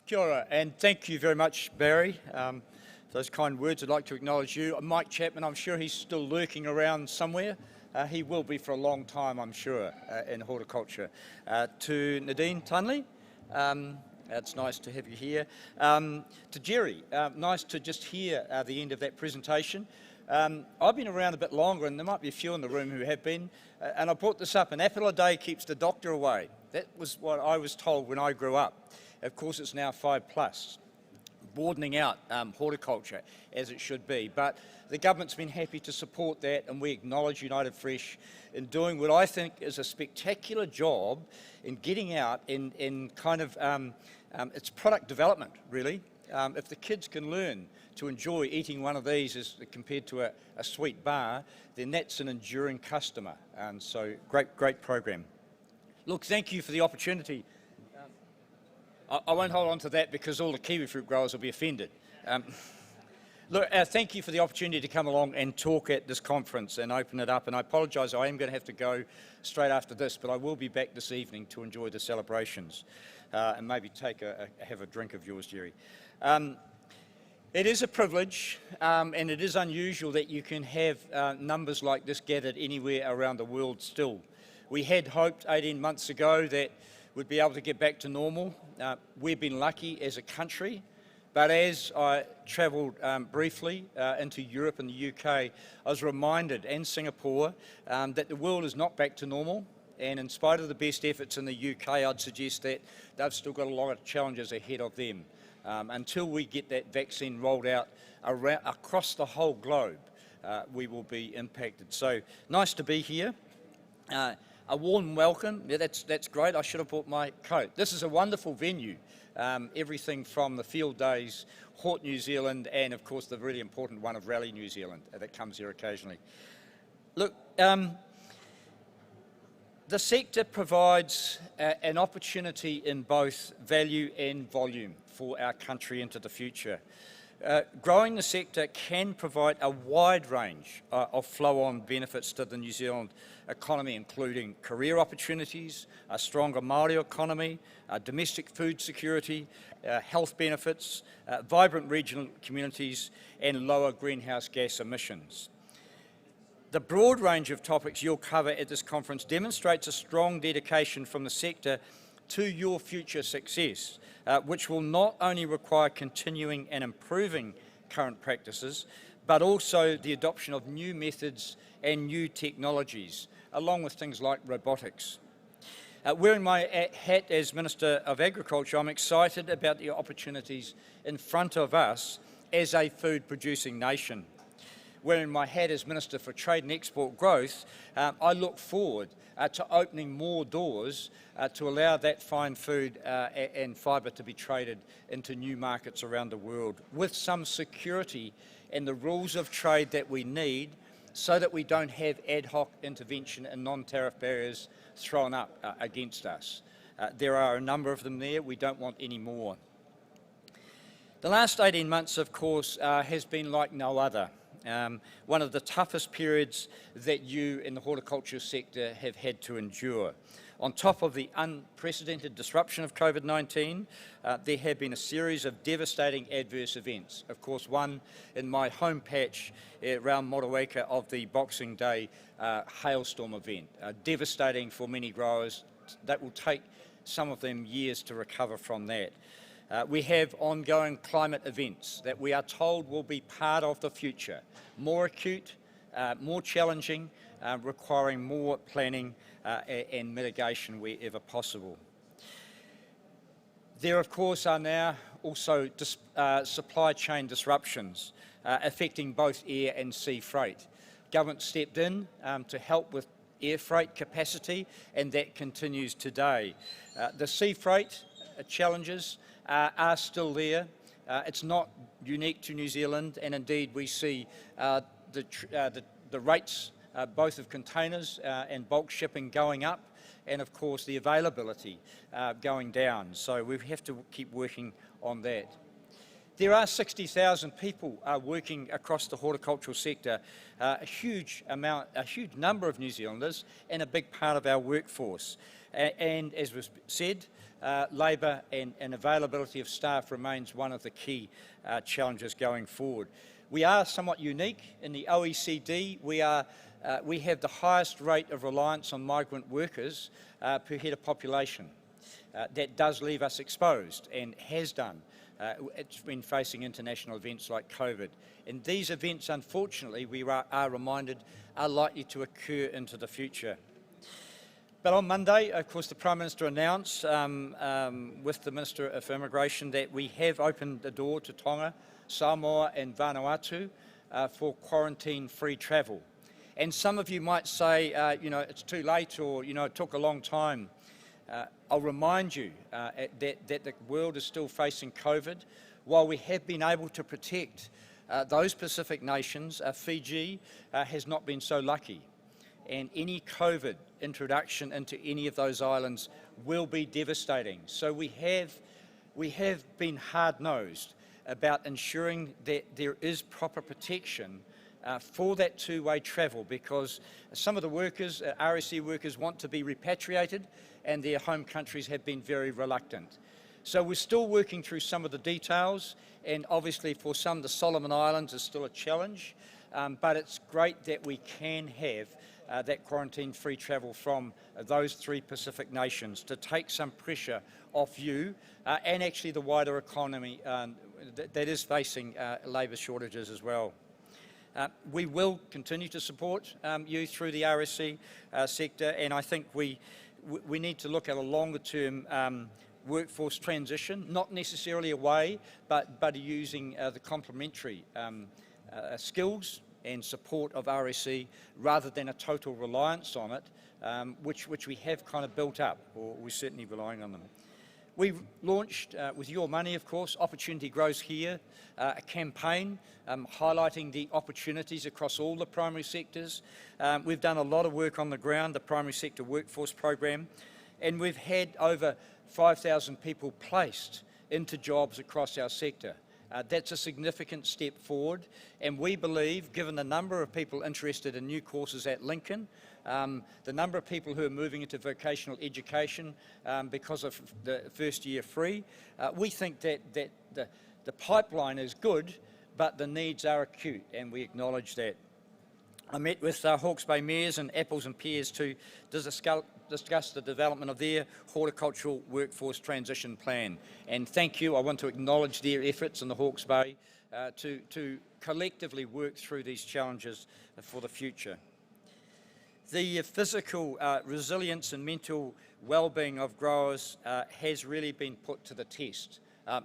Kia ora, and thank you very much, Barry. Those kind words. I'd like to acknowledge you. Mike Chapman, I'm sure he's still lurking around somewhere. He will be for a long time, I'm sure, in horticulture. To Nadine Tunley, it's nice to have you here. To Jerry, nice to just hear the end of that presentation. I've been around a bit longer, and there might be a few in the room who have been, and I brought this up: an apple a day keeps the doctor away. That was what I was told when I grew up. Of course, it's now 5+, broadening out horticulture as it should be. But the government's been happy to support that, and we acknowledge United Fresh in doing what I think is a spectacular job in getting out in kind of it's product development, really. If the kids can learn to enjoy eating one of these as compared to a sweet bar, then that's an enduring customer. And so, great program. Look, thank you for the opportunity. I won't hold on to that because all the kiwi fruit growers will be offended. Look, thank you for the opportunity to come along and talk at this conference and open it up. And I apologise, I am going to have to go straight after this, but I will be back this evening to enjoy the celebrations and maybe have a drink of yours, Jerry. It is a privilege, and it is unusual that you can have numbers like this gathered anywhere around the world still. We had hoped 18 months ago that we'd be able to get back to normal. We've been lucky as a country, but as I travelled briefly into Europe and the UK, I was reminded, and Singapore, that the world is not back to normal. And in spite of the best efforts in the UK, I'd suggest that they've still got a lot of challenges ahead of them. Until we get that vaccine rolled out across the whole globe, we will be impacted. So nice to be here. A warm welcome. Yeah, that's great. I should have brought my coat. This is a wonderful venue. Everything from the field days, Hort New Zealand, and of course the really important one of Rally New Zealand that comes here occasionally. Look, the sector provides an opportunity in both value and volume for our country into the future. Growing the sector can provide a wide range of flow-on benefits to the New Zealand economy, including career opportunities, a stronger Māori economy, domestic food security, health benefits, vibrant regional communities, and lower greenhouse gas emissions. The broad range of topics you'll cover at this conference demonstrates a strong dedication from the sector to your future success, which will not only require continuing and improving current practices, but also the adoption of new methods and new technologies, along with things like robotics. Wearing my hat as Minister of Agriculture, I'm excited about the opportunities in front of us as a food-producing nation. Wearing my hat as Minister for Trade and Export Growth, I look forward to opening more doors to allow that fine food and fibre to be traded into new markets around the world with some security and the rules of trade that we need so that we don't have ad hoc intervention and non-tariff barriers thrown up against us. There are a number of them there. We don't want any more. The last 18 months, of course, has been like no other. One of the toughest periods that you in the horticulture sector have had to endure. On top of the unprecedented disruption of COVID-19, there have been a series of devastating adverse events. Of course, one in my home patch around Motueka of the Boxing Day hailstorm event, devastating for many growers. That will take some of them years to recover from that. We have ongoing climate events that we are told will be part of the future, more acute, more challenging, requiring more planning and mitigation wherever possible. There, of course, are now also supply chain disruptions affecting both air and sea freight. Government stepped in to help with air freight capacity, and that continues today. The sea freight challenges are still there. It's not unique to New Zealand, and indeed we see the rates both of containers and bulk shipping going up, and of course the availability going down. So we have to keep working on that. There are 60,000 people working across the horticultural sector, a huge number of New Zealanders, and a big part of our workforce. And as was said, labour and availability of staff remains one of the key challenges going forward. We are somewhat unique in the OECD. We have the highest rate of reliance on migrant workers per head of population. That does leave us exposed, and has done. It's been facing international events like COVID. And these events, unfortunately, we are reminded, are likely to occur into the future. But on Monday, of course, the Prime Minister announced with the Minister of Immigration that we have opened the door to Tonga, Samoa and Vanuatu for quarantine-free travel. And some of you might say, it's too late, or, it took a long time. I'll remind you that the world is still facing COVID. While we have been able to protect those Pacific nations, Fiji has not been so lucky. And any COVID introduction into any of those islands will be devastating. So we have been hard-nosed about ensuring that there is proper protection for that two-way travel, because some of the workers, RSE workers, want to be repatriated, and their home countries have been very reluctant. So we're still working through some of the details, and obviously for some, the Solomon Islands is still a challenge, but it's great that we can have that quarantine-free travel from those three Pacific nations to take some pressure off you and actually the wider economy that is facing labour shortages as well. We will continue to support you through the RSE sector, and I think we need to look at a longer-term workforce transition, not necessarily away, but using the complementary skills and support of RSE rather than a total reliance on it, which we have kind of built up, or we're certainly relying on them. We've launched, with your money of course, Opportunity Grows Here, a campaign highlighting the opportunities across all the primary sectors. We've done a lot of work on the ground, the Primary Sector Workforce Program, and we've had over 5,000 people placed into jobs across our sector. That's a significant step forward, and we believe, given the number of people interested in new courses at Lincoln, the number of people who are moving into vocational education because of the first year free, we think that the pipeline is good, but the needs are acute, and we acknowledge that. I met with Hawke's Bay mayors and Apples and Pears to discuss the development of their horticultural workforce transition plan. And thank you, I want to acknowledge their efforts in the Hawke's Bay to collectively work through these challenges for the future. The physical resilience and mental well-being of growers has really been put to the test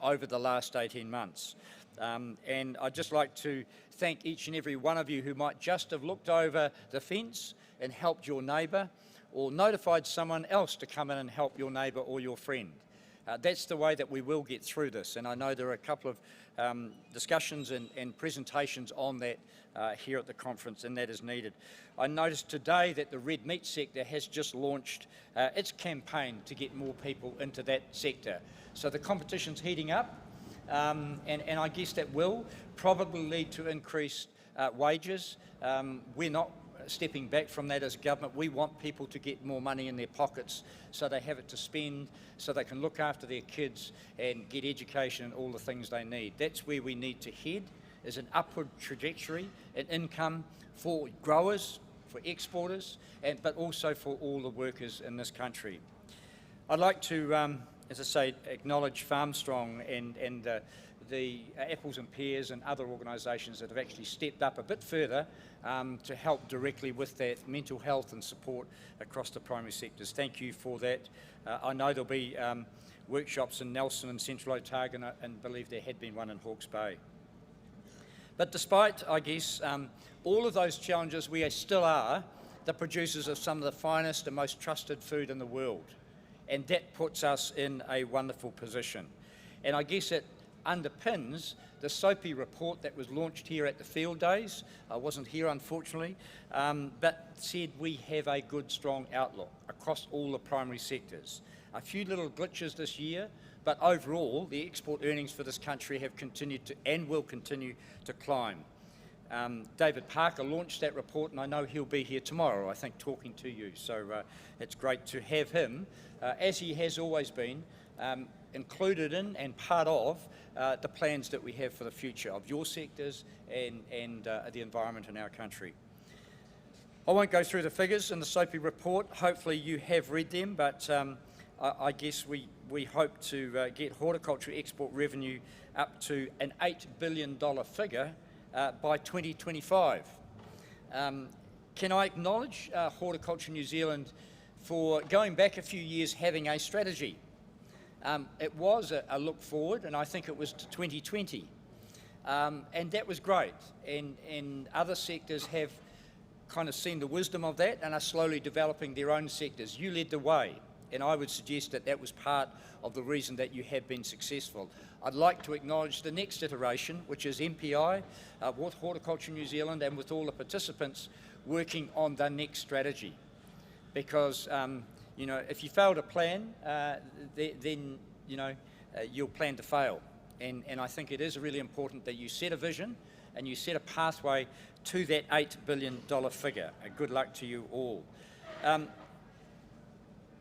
over the last 18 months. And I'd just like to thank each and every one of you who might just have looked over the fence and helped your neighbour, or notified someone else to come in and help your neighbour or your friend. That's the way that we will get through this, and I know there are a couple of discussions and presentations on that here at the conference, and that is needed. I noticed today that the red meat sector has just launched its campaign to get more people into that sector. So the competition's heating up, and I guess that will probably lead to increased wages. We're not stepping back from that as government. We want people to get more money in their pockets so they have it to spend, so they can look after their kids and get education and all the things they need. That's where we need to head, is an upward trajectory in income for growers, for exporters, but also for all the workers in this country. I'd like to, as I say, acknowledge FarmStrong and the Apples and Pears and other organisations that have actually stepped up a bit further to help directly with that mental health and support across the primary sectors. Thank you for that. I know there'll be workshops in Nelson and Central Otago, and believe there had been one in Hawke's Bay. But despite, I guess, all of those challenges, we still are the producers of some of the finest and most trusted food in the world. And that puts us in a wonderful position. And I guess it underpins the SOPI report that was launched here at the field days. I wasn't here, unfortunately, but said we have a good, strong outlook across all the primary sectors. A few little glitches this year, But overall, the export earnings for this country have continued to and will continue to climb. David Parker launched that report, and I know he'll be here tomorrow, I think, talking to you. So it's great to have him, as he has always been, included in and part of the plans that we have for the future of your sectors and the environment in our country. I won't go through the figures in the SOPI report. Hopefully you have read them, but I guess we hope to get horticulture export revenue up to an $8 billion figure by 2025. Can I acknowledge Horticulture New Zealand for going back a few years having a strategy? It was a look forward, and I think it was to 2020. And that was great, and other sectors have kind of seen the wisdom of that and are slowly developing their own sectors. You led the way, and I would suggest that that was part of the reason that you have been successful. I'd like to acknowledge the next iteration, which is MPI, with Horticulture New Zealand and with all the participants working on the next strategy. Because, you know, if you fail to plan, then, you know, you'll plan to fail. And I think it is really important that you set a vision and you set a pathway to that $8 billion figure. Good luck to you all.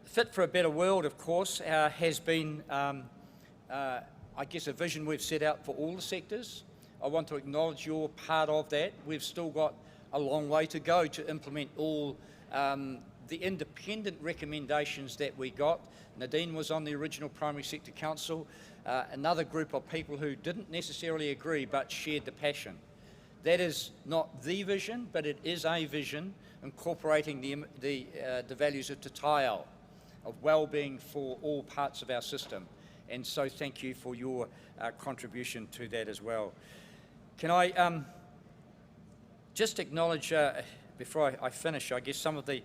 Fit for a Better World, of course, has been, I guess, a vision we've set out for all the sectors. I want to acknowledge your part of that. We've still got a long way to go to implement all the independent recommendations that we got. Nadine was on the original Primary Sector Council, another group of people who didn't necessarily agree but shared the passion. That is not the vision, but it is a vision incorporating the values of Te Taiao, of well-being for all parts of our system. And so thank you for your contribution to that as well. Can I just acknowledge, before I finish, I guess, some of the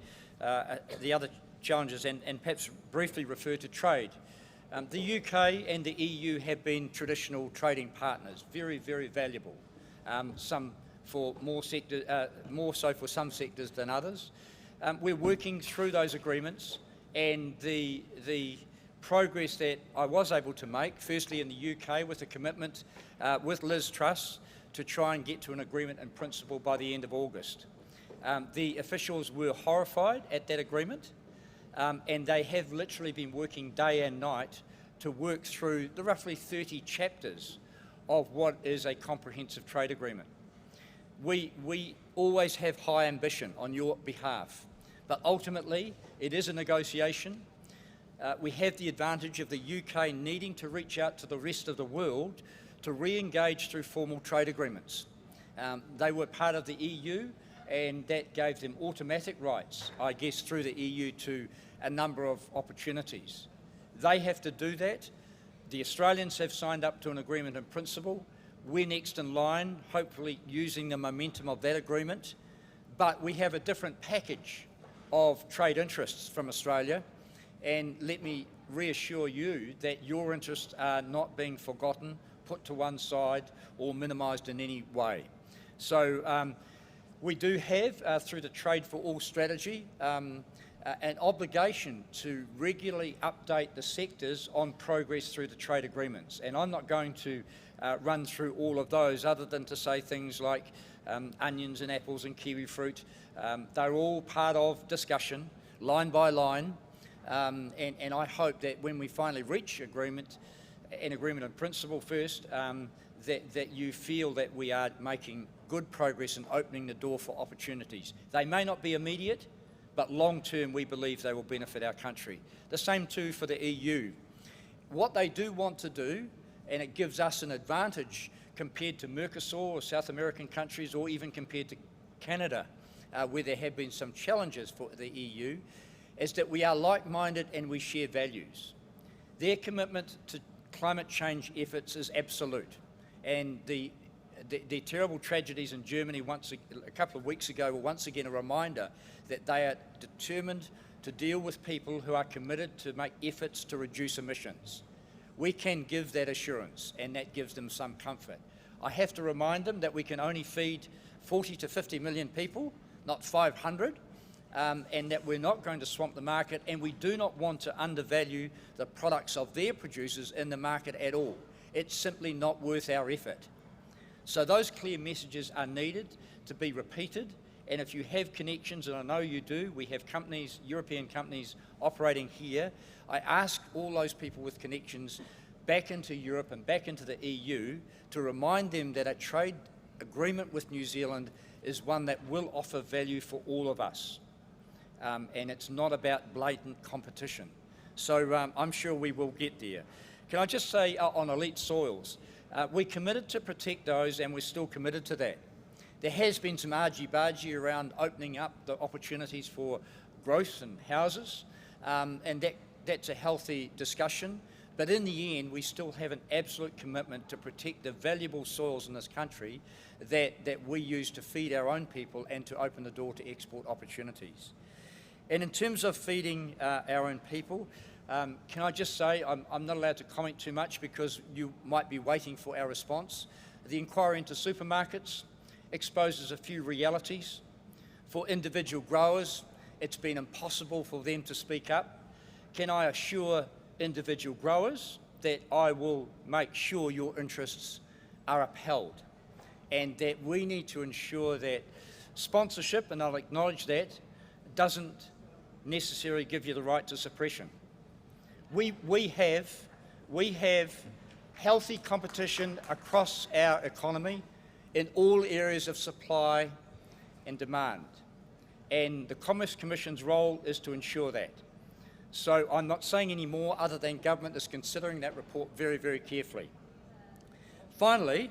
other challenges and perhaps briefly refer to trade. The UK and the EU have been traditional trading partners, very, very valuable. Some for more so for some sectors than others. We're working through those agreements, and the progress that I was able to make, firstly in the UK with a commitment with Liz Truss to try and get to an agreement in principle by the end of August. The officials were horrified at that agreement, and they have literally been working day and night to work through the roughly 30 chapters of what is a comprehensive trade agreement. We always have high ambition on your behalf, but ultimately it is a negotiation. We have the advantage of the UK needing to reach out to the rest of the world to re-engage through formal trade agreements. They were part of the EU, and that gave them automatic rights, I guess, through the EU to a number of opportunities. They have to do that. The Australians have signed up to an agreement in principle. We're next in line, hopefully using the momentum of that agreement. But we have a different package of trade interests from Australia. And let me reassure you that your interests are not being forgotten, put to one side, or minimised in any way. So we do have, through the Trade for All strategy, an obligation to regularly update the sectors on progress through the trade agreements. And I'm not going to run through all of those other than to say things like onions and apples and kiwi fruit. They're all part of discussion, line by line, and I hope that when we finally reach an agreement in principle first, that you feel that we are making good progress in opening the door for opportunities. They may not be immediate, but long term we believe they will benefit our country. The same too for the EU. What they do want to do, and it gives us an advantage compared to Mercosur or South American countries, or even compared to Canada, where there have been some challenges for the EU, is that we are like-minded and we share values. Their commitment to climate change efforts is absolute, and the terrible tragedies in Germany a couple of weeks ago were once again a reminder that they are determined to deal with people who are committed to make efforts to reduce emissions. We can give that assurance, and that gives them some comfort. I have to remind them that we can only feed 40 to 50 million people, not 500, and that we're not going to swamp the market, and we do not want to undervalue the products of their producers in the market at all. It's simply not worth our effort. So those clear messages are needed to be repeated, and if you have connections, and I know you do, we have companies, European companies operating here, I ask all those people with connections back into Europe and back into the EU to remind them that a trade agreement with New Zealand is one that will offer value for all of us. And it's not about blatant competition. So I'm sure we will get there. Can I just say on elite soils, we committed to protect those, and we're still committed to that. There has been some argy-bargy around opening up the opportunities for growth and houses, and that's a healthy discussion. But in the end, we still have an absolute commitment to protect the valuable soils in this country that we use to feed our own people and to open the door to export opportunities. And in terms of feeding our own people, can I just say, I'm not allowed to comment too much because you might be waiting for our response. The inquiry into supermarkets exposes a few realities. For individual growers, it's been impossible for them to speak up. Can I assure individual growers that I will make sure your interests are upheld, and that we need to ensure that sponsorship, and I'll acknowledge that, doesn't necessarily give you the right to suppression. We have healthy competition across our economy in all areas of supply and demand, and the Commerce Commission's role is to ensure that. So I'm not saying any more other than government is considering that report very, very carefully. Finally,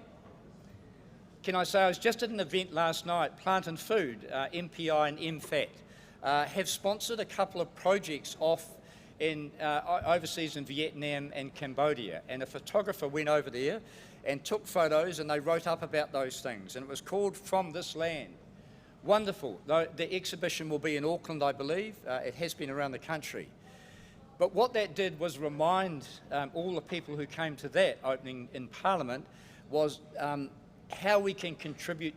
can I say I was just at an event last night, Plant and Food, MPI and MFAT, have sponsored a couple of projects overseas in Vietnam and Cambodia, and a photographer went over there and took photos, and they wrote up about those things, and it was called From This Land. Wonderful. The exhibition will be in Auckland, I believe. It has been around the country. But what that did was remind all the people who came to that opening in Parliament was how we can contribute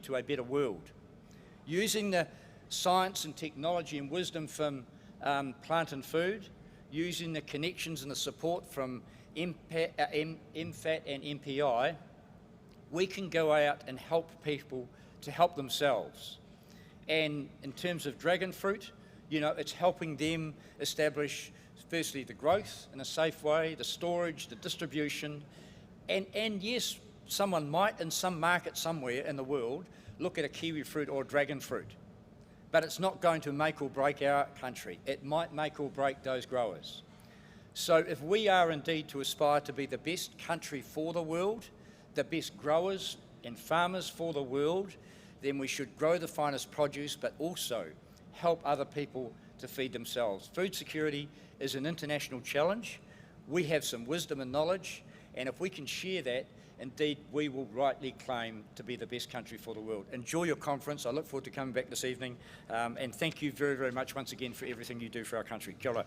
to a better world. Using the science and technology and wisdom from Plant and Food, using the connections and the support from MFAT and MPI, we can go out and help people to help themselves. And in terms of dragon fruit, you know, it's helping them establish, firstly, the growth in a safe way, the storage, the distribution, and yes, someone might in some market somewhere in the world look at a kiwi fruit or dragon fruit, but it's not going to make or break our country. It might make or break those growers. So if we are indeed to aspire to be the best country for the world, the best growers and farmers for the world, then we should grow the finest produce, but also help other people to feed themselves. Food security is an international challenge. We have some wisdom and knowledge, and if we can share that, indeed we will rightly claim to be the best country for the world. Enjoy your conference. I look forward to coming back this evening, and thank you very, very much once again for everything you do for our country. Kia ora.